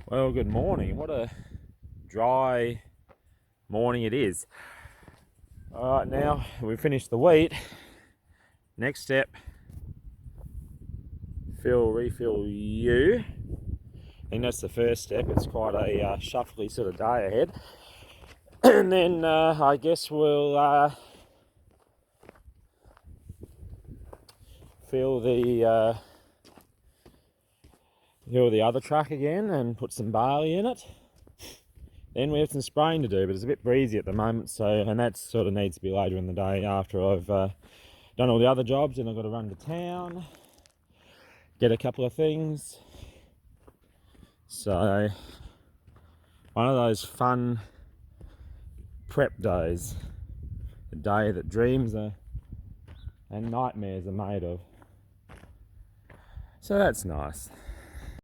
Well, good morning. What a dry morning it is. Alright, now we've finished the wheat. Next step, refill you. I think that's the first step. It's quite a shuffly sort of day ahead. And then I guess we'll fill the other truck again and put some barley in it. Then we have some spraying to do, but it's a bit breezy at the moment, and that sort of needs to be later in the day after I've done all the other jobs, and I've got to run to town, get a couple of things. So one of those fun prep days, a day that dreams and nightmares are made of. So that's nice.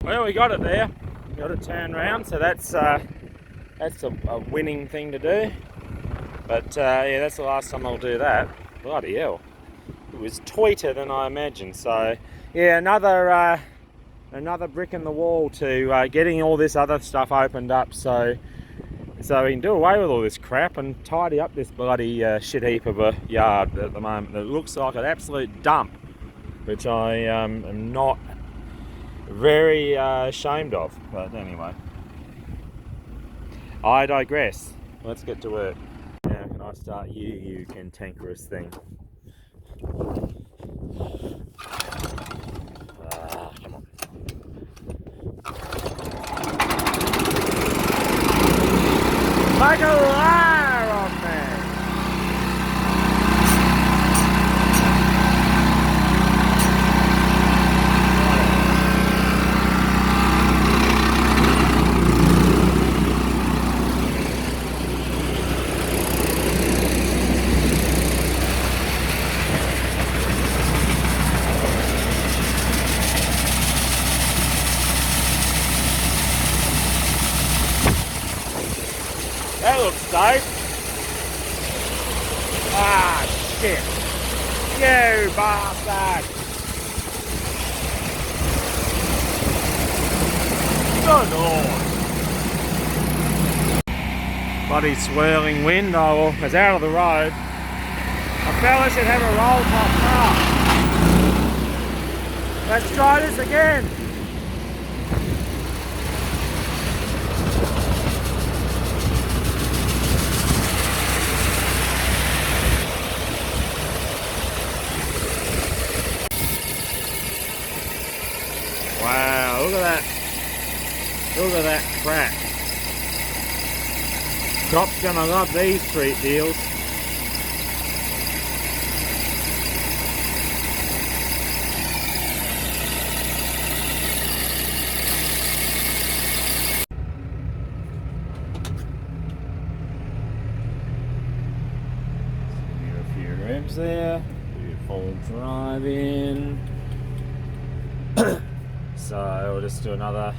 Well, we got it there. We got it turned round, so that's a winning thing to do. But yeah, that's the last time I'll do that. Bloody hell. It was tighter than I imagined. So yeah, another brick in the wall to getting all this other stuff opened up so we can do away with all this crap and tidy up this bloody shit heap of a yard at the moment. It looks like an absolute dump, which I am not very ashamed of. But anyway, I digress. Let's get to work. Now can I start you cantankerous thing? Come on. Make a liar of me! That looks safe. Ah, shit. You bastard. Good lord. Bloody swirling wind. Oh, it's out of the road. A fella should have a roll top car. Let's try this again. Wow, look at that. Look at that crack. Crop's gonna love these treat deals. A few revs there. Beautiful drive in. So we'll just do another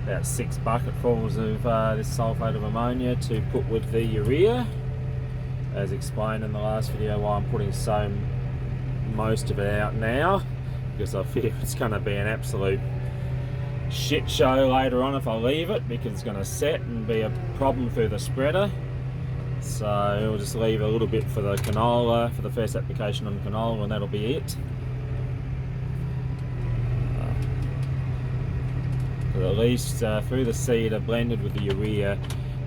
about 6 bucketfuls of this sulfate of ammonia to put with the urea, as explained in the last video why I'm putting so most of it out now, because I fear it's going to be an absolute shit show later on if I leave it, because it's going to set and be a problem through the spreader. So we'll just leave a little bit for the canola, for the first application on canola, and that'll be it. But at least through the seed are blended with the urea,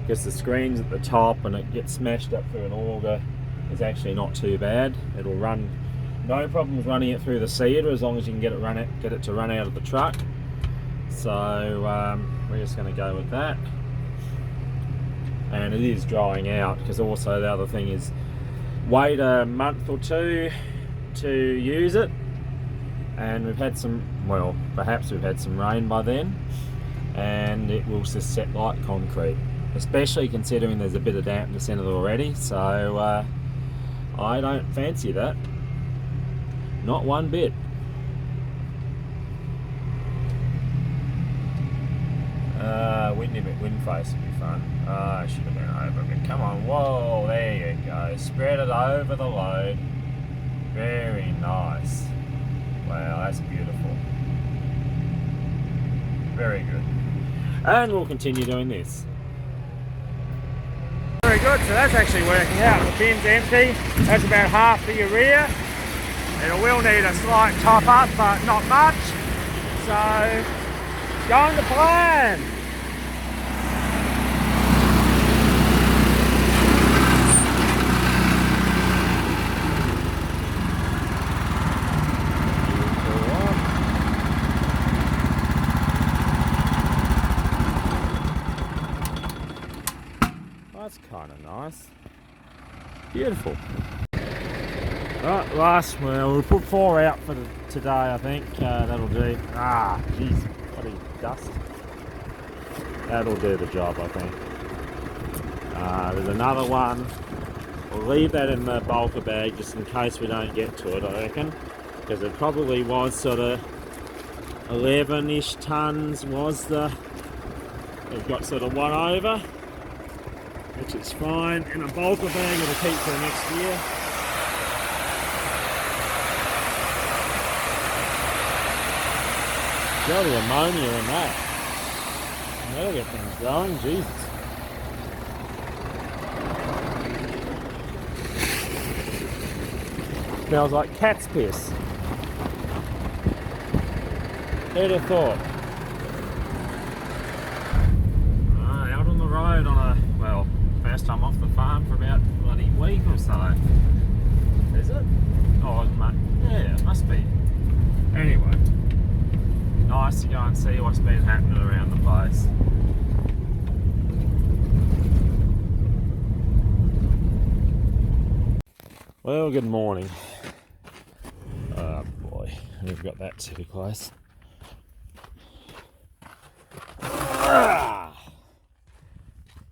because the screen's at the top and it gets smashed up through an auger. It's actually not too bad. It'll run, no problems running it through the seeder as long as you can get it to run out of the truck. So we're just going to go with that. And it is drying out, because also the other thing is wait a month or two to use it. And we've had some, well, perhaps we've had some rain by then, and it will just set like concrete, especially considering there's a bit of dampness in it already. So I don't fancy that, not one bit. Wind face would be fun. I should have been over a bit. Come on, whoa, there you go. Spread it over the load. Very nice. Wow, that's beautiful. Very good. And we'll continue doing this. Very good, so that's actually working out. The bin's empty. That's about half the urea. It will need a slight top up, but not much. So, going to plan. That's kind of nice. Beautiful. Right, last, well, we'll put 4 out for today, I think. That'll do. Ah, jeez, bloody dust. That'll do the job, I think. There's another one. We'll leave that in the bulker bag just in case we don't get to it, I reckon. Because it probably was sort of 11-ish tonnes was the... We've got sort of one over, which is fine. In a bulker bag, it'll keep for next year. Got the ammonia in that. That'll get things going, Jesus. Smells like cat's piss. Who'd have thought? Out on the road on a, well, first time off the farm for about a bloody week or so. Is it? Oh, yeah, it must be. Anyway. Nice to go and see what's been happening around the place. Well, good morning. Oh boy, we've got that too close.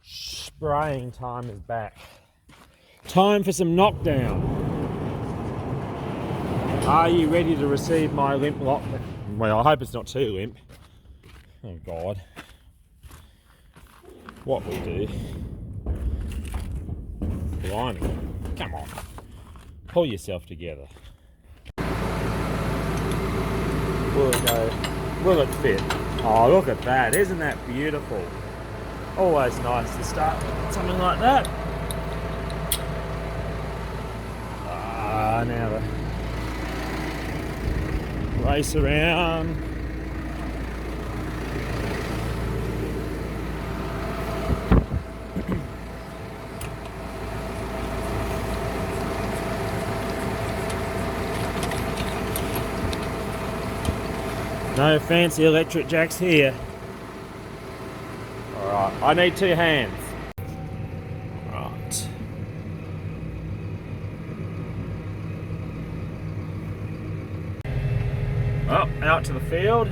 Spraying time is back. Time for some knockdown. Are you ready to receive my limp lock? Well, I hope it's not too limp. Oh God. What we do. Blimey. Come on. Pull yourself together. Will it go? Will it fit? Oh, look at that. Isn't that beautiful? Always nice to start with something like that. Now the race around. No fancy electric jacks here. Alright, I need 2 hands. Right. Well, out to the field.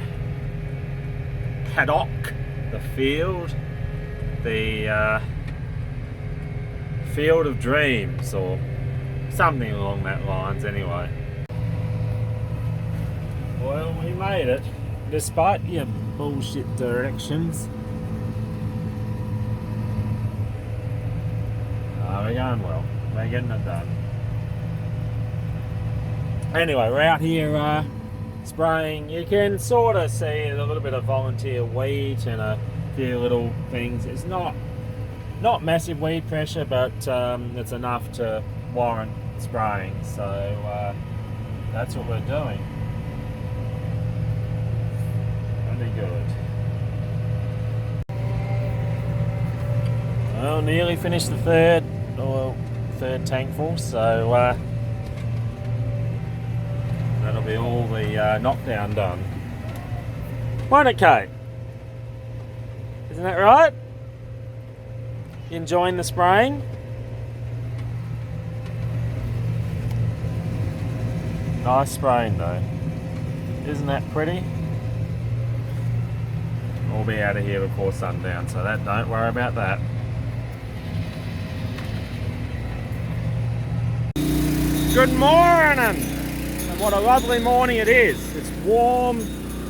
Paddock. The field. The field of dreams, or something along that lines anyway. Well, we made it, despite your bullshit directions. We're going well. We're getting it done. Anyway, we're out here spraying. You can sort of see a little bit of volunteer wheat and a few little things. It's not massive weed pressure, but it's enough to warrant spraying. So that's what we're doing. Good. Well, nearly finished the third tank full, so that'll be all the knockdown done. Won't it, Kate? Isn't that right? You enjoying the spraying? Nice spraying though. Isn't that pretty? We'll be out of here before sundown, so don't worry about that. Good morning! And what a lovely morning it is. It's warm,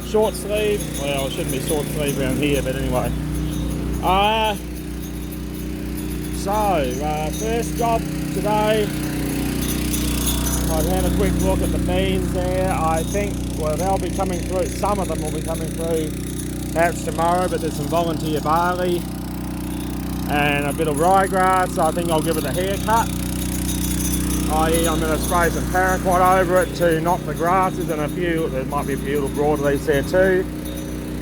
short sleeve. Well, it shouldn't be short sleeve around here, but anyway. First job today. I've had a quick look at the beans there. I think, well, they'll be coming through. Some of them will be coming through That's tomorrow, but there's some volunteer barley and a bit of ryegrass, so I think I'll give it a haircut. i.e. I'm going to spray some paraquat over it to knock the grasses, and there might be a few little broadleafs there too,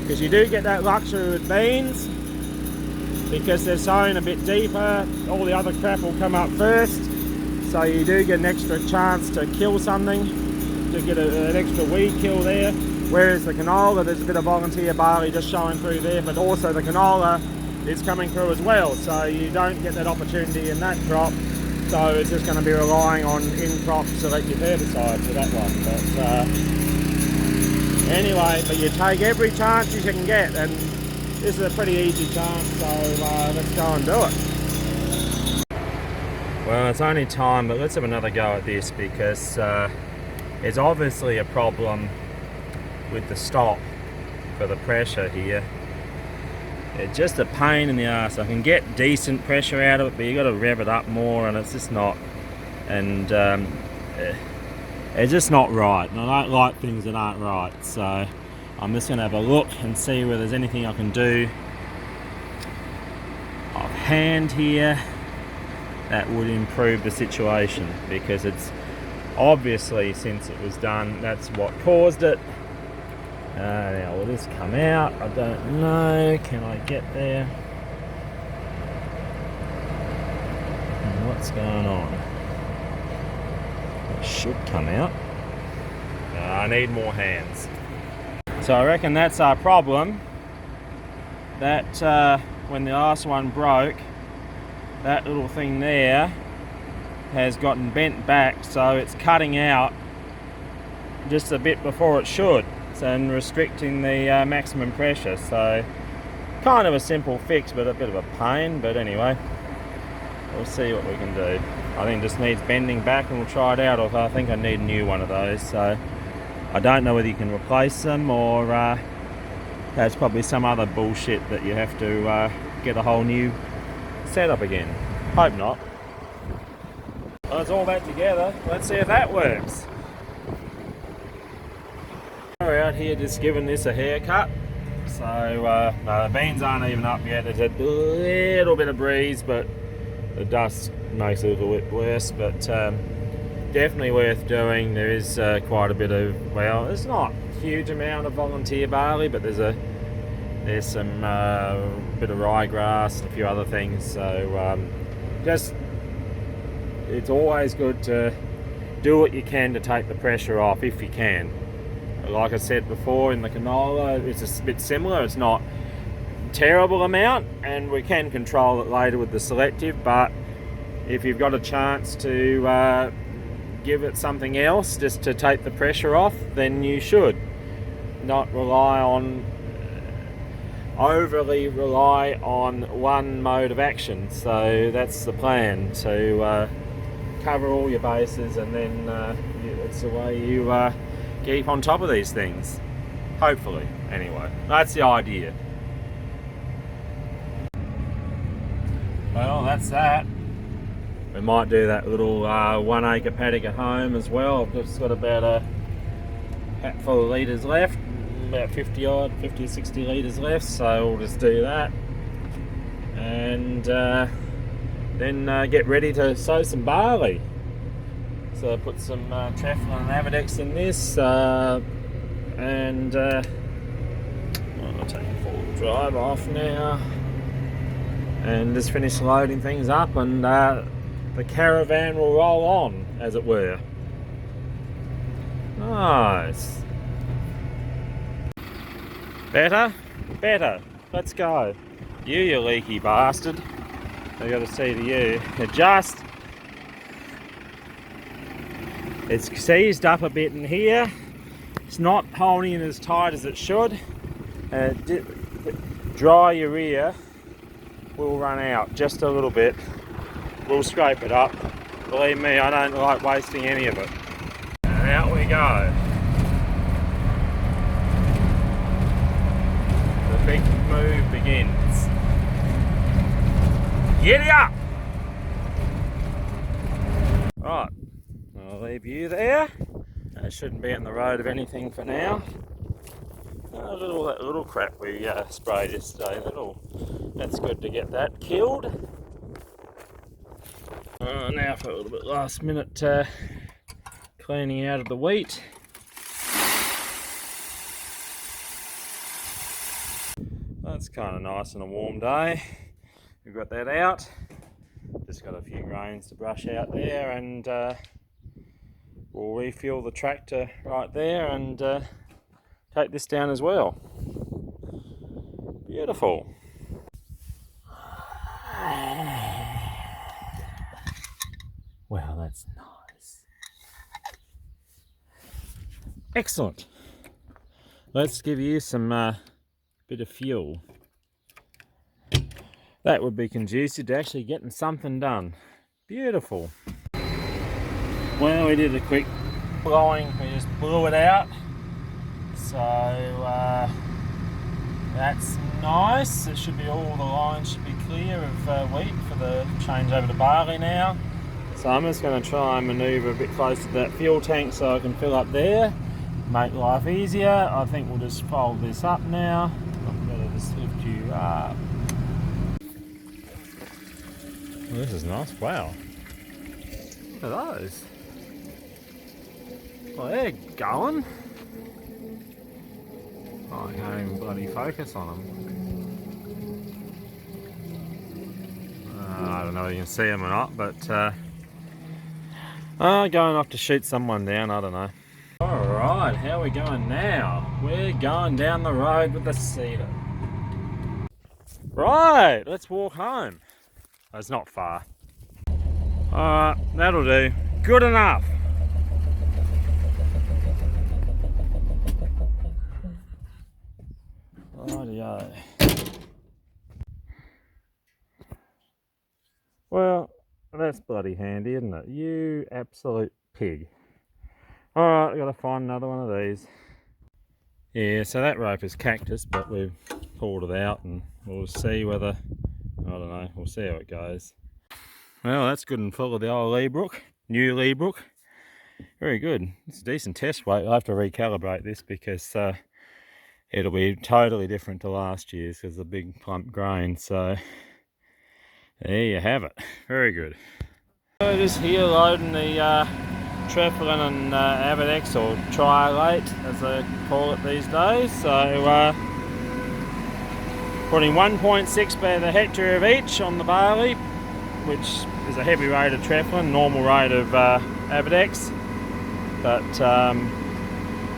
because you do get that luxury with beans, because they're sown a bit deeper, all the other crap will come up first, so you do get an extra chance to kill something, to get an extra weed kill there. Whereas the canola, there's a bit of volunteer barley just showing through there, but also the canola is coming through as well, so you don't get that opportunity in that crop, so it's just going to be relying on in-crop selective herbicide for that one. But anyway, but you take every chance you can get, and this is a pretty easy chance, so let's go and do it. Well, it's only time, but let's have another go at this, because it's obviously a problem with the stop for the pressure here. It's just a pain in the ass. I can get decent pressure out of it, but you got to rev it up more, and it's just not, and it's just not right, and I don't like things that aren't right, so I'm just going to have a look and see whether there's anything I can do offhand here that would improve the situation, because it's obviously, since it was done, that's what caused it. Now will this come out? I don't know. Can I get there? What's going on? It should come out. I need more hands. So I reckon that's our problem. That when the last one broke, that little thing there has gotten bent back, so it's cutting out just a bit before it should, and restricting the maximum pressure. So kind of a simple fix, but a bit of a pain. But anyway, we'll see what we can do. I think it just needs bending back, and we'll try it out. Although I think I need a new one of those, so I don't know whether you can replace them, or there's probably some other bullshit that you have to get a whole new setup again. Hope not. Well, it's all that together. Let's see if that works. We're out here just giving this a haircut. So no, the beans aren't even up yet. There's a little bit of breeze, but the dust makes it a little bit worse. But definitely worth doing. There is quite a bit of, well, there's not a huge amount of volunteer barley, but there's some bit of ryegrass and a few other things. So just, it's always good to do what you can to take the pressure off if you can. Like I said before, in the canola, it's a bit similar. It's not a terrible amount, and we can control it later with the selective, but if you've got a chance to give it something else just to take the pressure off, then you should not overly rely on one mode of action. So that's the plan, to cover all your bases, and then that's the way you keep on top of these things, hopefully. Anyway, that's the idea. Well, that's that. We might do that little 1 acre paddock at home as well. I've just got about a hatful of litres left, about 50 or 60 litres left, so we'll just do that, and then get ready to sow some barley. So I put some Treflin and Avidex in this, and I'll take the full drive off now, and just finish loading things up, and the caravan will roll on, as it were. Nice. Better? Better. Let's go. You leaky bastard. I got to see to you. It's seized up a bit in here. It's not holding in as tight as it should. Dry urea will run out just a little bit. We'll scrape it up. Believe me, I don't like wasting any of it. And out we go. The big move begins. Giddy up! Right. I'll leave you there. That shouldn't be in the road of anything for now. All that little crap we sprayed yesterday. That's good to get that killed. Now for a little bit last minute cleaning out of the wheat. That's kind of nice on a warm day. We've got that out. Just got a few grains to brush out there, and we'll refuel the tractor right there and take this down as well. Beautiful. Wow, that's nice. Excellent. Let's give you some bit of fuel. That would be conducive to actually getting something done. Beautiful. Well, we did a quick blowing. We just blew it out. So that's nice. It should be, all the lines should be clear of wheat for the change over to barley now. So I'm just going to try and manoeuvre a bit closer to that fuel tank so I can fill up there, make life easier. I think we'll just fold this up now. I'm going to just lift you up. Well, this is nice. Wow. Look at those. Well, they're going. Oh, I can't even bloody focus on them. I don't know if you can see them or not, but going off to shoot someone down, I don't know. Alright, how are we going now? We're going down the road with the cedar. Right, let's walk home. Oh, it's not far. Alright, that'll do. Good enough. Rightio. Well, that's bloody handy, isn't it? You absolute pig. Alright, I've got to find another one of these. Yeah, so that rope is cactus, but we've pulled it out and we'll see whether, I don't know, we'll see how it goes. Well, that's good and full of the old Lee Brook, new Lee Brook. Very good. It's a decent test weight. I'll have to recalibrate this because it'll be totally different to last year's because of the big plump grain. So there you have it. Very good. So just here loading the Treflin and Avidex, or Triolate as they call it these days. So putting 1.6 per the hectare of each on the barley, which is a heavy rate of Treflin, normal rate of Avidex, but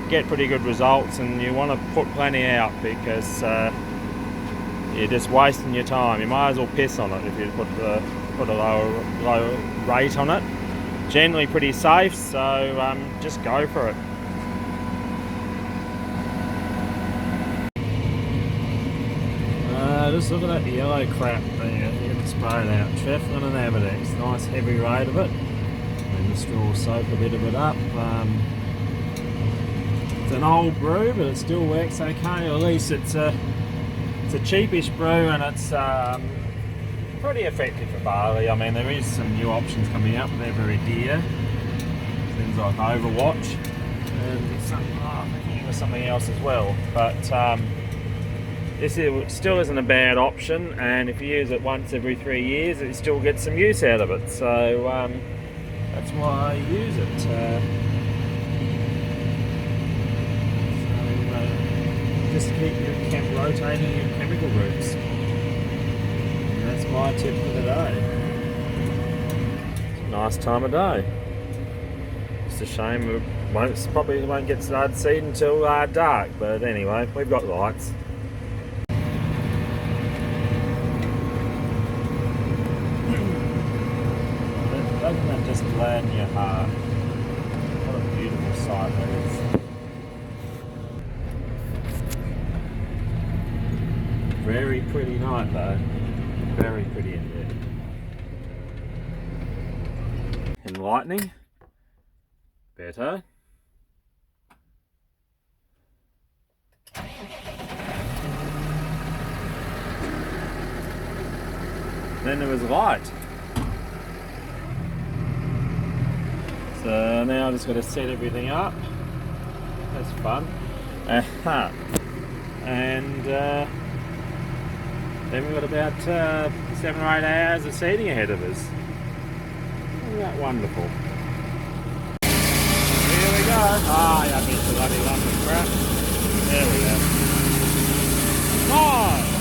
get pretty good results, and you want to put plenty out because you're just wasting your time. You might as well piss on it if you put a low rate on it. Generally pretty safe, so just go for it. Just look at that yellow crap there, getting sprayed out. Treflin and Avidex, nice heavy rate of it. And the straw soak a bit of it up. It's an old brew, but it still works okay. At least it's a cheapish brew, and it's pretty effective for barley. I mean, there is some new options coming up, but they're very dear. Things like Overwatch and I'm thinking of something else as well. But this still isn't a bad option, and if you use it once every 3 years, it still gets some use out of it. So that's why I use it. Just keep rotating your chemical groups. And that's my tip for the day. It's a nice time of day. It's a shame we probably won't get started seed until dark, but anyway, we've got lights. Doesn't that just gladden your heart? What a beautiful sight that is. Very pretty night though. Very pretty indeed. Enlightening. Better. Then there was light. So now I've just got to set everything up. That's fun. and then we've got about 7 or 8 hours of seeding ahead of us. Isn't that wonderful? Here we go. Ah, yeah, I missed the bloody lump of crap. There we go. Nice!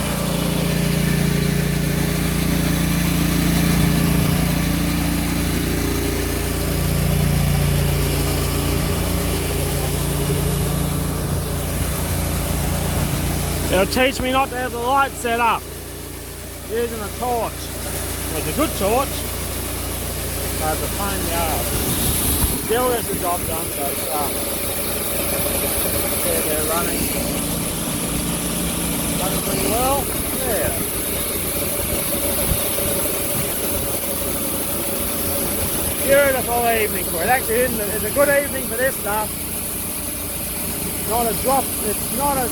It'll teach me not to have the light set up. Using a torch. Well, it's a good torch, but it's a pain in the arse. Still gets the job done, so it's they're running pretty well. Yeah. Beautiful evening for it. Actually, it's a good evening for this stuff. Not a drop. It's not a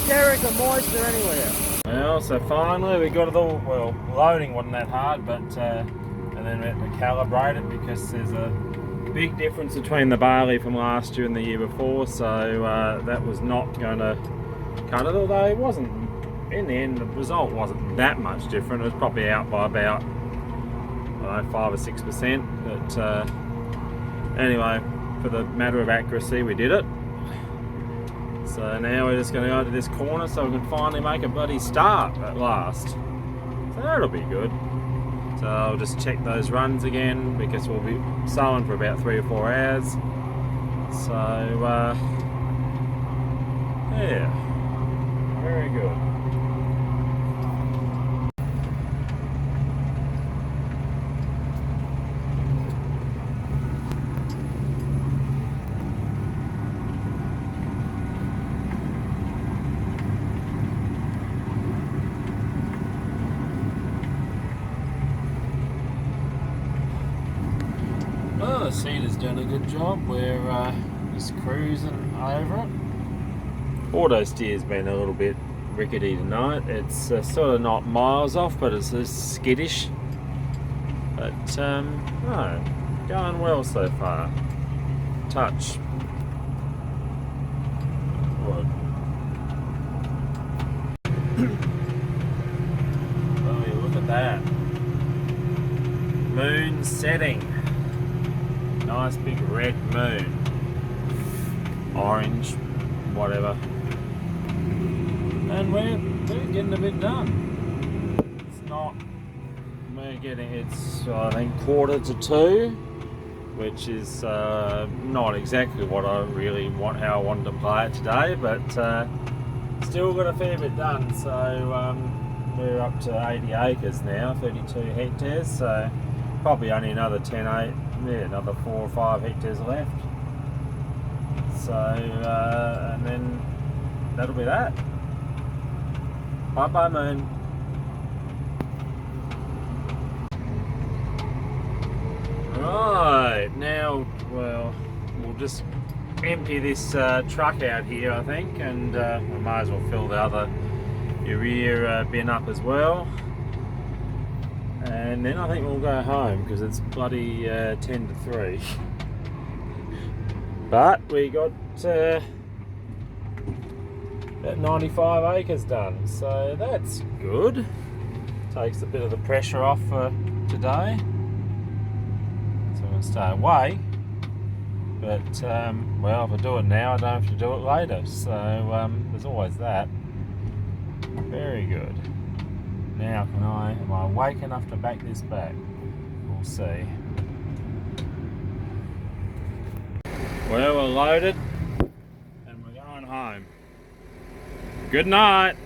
skerrick of moisture anywhere. Well, so finally we got it all. Well, loading wasn't that hard, but and then we had to calibrate it because there's a big difference between the barley from last year and the year before. So that was not going to cut it. Although it wasn't. In the end, the result wasn't that much different. It was probably out by about, I don't know, 5 or 6%. But anyway, for the matter of accuracy, we did it. So now we're just going to go to this corner so we can finally make a bloody start at last. So that'll be good. So I'll just check those runs again because we'll be sowing for about 3 or 4 hours. So yeah, very good. The seeder's doing a good job. We're just cruising over it. Auto steer's been a little bit rickety tonight. It's sort of not miles off, but it's just skittish. But no, going well so far. Touch. Wood. Oh, you look at that. Moon setting. Nice big red moon, orange, whatever, and we're getting a bit done. It's not, it's I think 1:45, which is not exactly what I really want, how I wanted to play it today, but still got a fair bit done. So we're up to 80 acres now, 32 hectares, so probably only another another 4 or 5 hectares left. So and then that'll be that. Bye bye moon. Right, now, well, we'll just empty this truck out here, I think, and we might as well fill the other urea bin up as well. And then I think we'll go home because it's bloody 10 to 3. But we got about 95 acres done, so that's good. Takes a bit of the pressure off for today. So I'm going to stay away. But, well, if I do it now, I don't have to do it later. So there's always that. Very good. Now, am I awake enough to back this back? We'll see. Well, we're loaded and we're going home. Good night.